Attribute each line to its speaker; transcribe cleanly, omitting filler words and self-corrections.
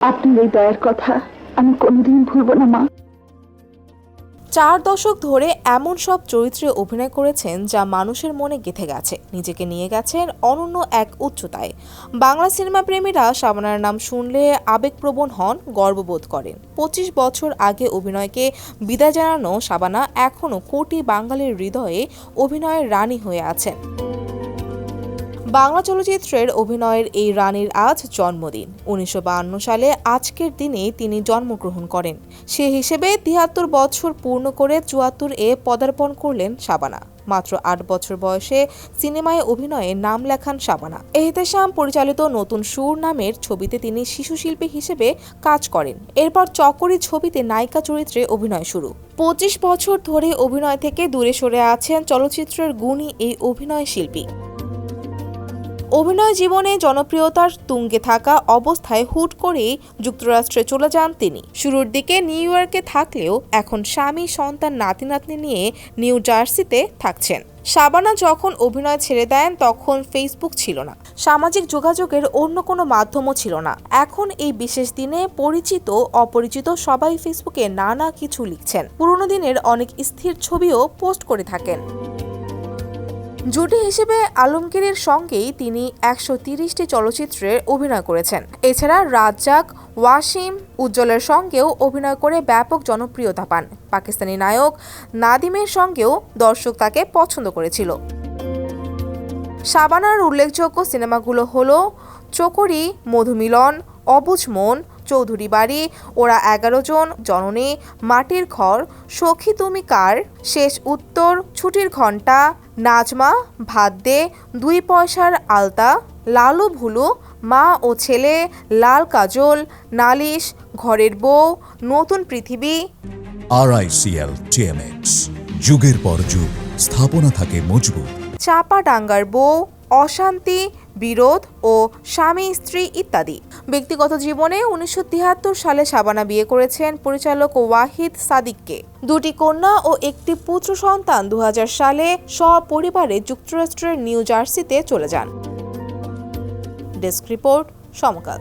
Speaker 1: আপনার এই দয়ার কথা আমি কোনোদিন ভুলব না মা।
Speaker 2: 4 দশক ধরে এমন সব চরিত্রে অভিনয় করেছেন যা মানুষের মনে গেঁথে গেছে, নিজেকে নিয়ে গেছেন অনন্য এক উচ্চতায়। বাংলা সিনেমা প্রেমীরা শাবানার নাম শুনলে আবেগপ্রবণ হন, গর্ববোধ করেন। 25 বছর আগে অভিনয়কে বিদায় জানানো শাবানা এখনও কোটি বাঙালির হৃদয়ে অভিনয়ের রানী হয়ে আছেন। বাংলা চলচ্চিত্রের অভিনয়ের এই রানীর আজ জন্মদিন। 1952 সালে আজকের দিনে তিনি জন্মগ্রহণ করেন। সে হিসেবে 73 বছর পূর্ণ করে 74 পদার্পণ করলেন শাবানা। মাত্র 8 বছর বয়সে সিনেমায় অভিনয়ে নাম লেখান শাবানা। এহতেশাম পরিচালিত নতুন সুর নামের ছবিতে তিনি শিশুশিল্পী হিসেবে কাজ করেন। এরপর চকরি ছবিতে নায়িকা চরিত্রে অভিনয় শুরু। 25 বছর ধরে অভিনয় থেকে দূরে সরে আছেন চলচ্চিত্রের গুণী এই অভিনয় শিল্পী। অভিনয় জীবনে জনপ্রিয়তার তুঙ্গে থাকা অবস্থায় হুট করেই যুক্তরাষ্ট্রে চলে যান তিনি। শুরুর দিকে নিউ ইয়র্কে থাকলেও এখন স্বামী, সন্তান, নাতি নাতনি নিয়ে নিউ জার্সিতে থাকছেন। শাবানা যখন অভিনয় ছেড়ে দেন তখন ফেসবুক ছিল না, সামাজিক যোগাযোগের অন্য কোনো মাধ্যমও ছিল না। এখন এই বিশেষ দিনে পরিচিত অপরিচিত সবাই ফেসবুকে নানা কিছু লিখছেন, পুরনো দিনের অনেক স্থির ছবিও পোস্ট করে থাকেন। জুটি হিসেবে আলমগীরের সঙ্গেই তিনি 130টি চলচ্চিত্রে অভিনয় করেছেন। এছাড়া রাজ্জাক, ওয়াসিম, উজ্জ্বলের সঙ্গেও অভিনয় করে ব্যাপক জনপ্রিয়তা পান। পাকিস্তানি নায়ক নাদিমের সঙ্গেও দর্শক তাকে পছন্দ করেছিল। শাবানার উল্লেখযোগ্য সিনেমাগুলো হলো চকরি, মধুমিলন, অবুঝ মন, চৌধুরী বাড়ি, ওরা 11 জন, জননী, মাটির ঘর, সখী তুমি কার, শেষ উত্তর, ছুটির ঘণ্টা, নাজমা, ভাত দে, 2 পয়সার আলতা, লালু ভুলু, মা ও ছেলে, লাল কাজল, নালিশ, ঘরের বউ, নতুন পৃথিবী।
Speaker 3: RICL TMX, যুগের পর যুগ স্থাপনা থাকে মজবুত।
Speaker 2: চাপা ডাঙ্গার বউ, অশান্তি, বিরোধ ও স্বামী স্ত্রী ইত্যাদি। ব্যক্তিগত জীবনে 1973 সালে শাবানা বিয়ে করেছেন পরিচালক ওয়াহিদ সাদিককে। 2টি কন্যা ও একটি পুত্র সন্তান 2000 সালে সপরিবারে যুক্তরাষ্ট্রের নিউ জার্সিতে চলে যান। ডেস্ক রিপোর্ট, সমকাল।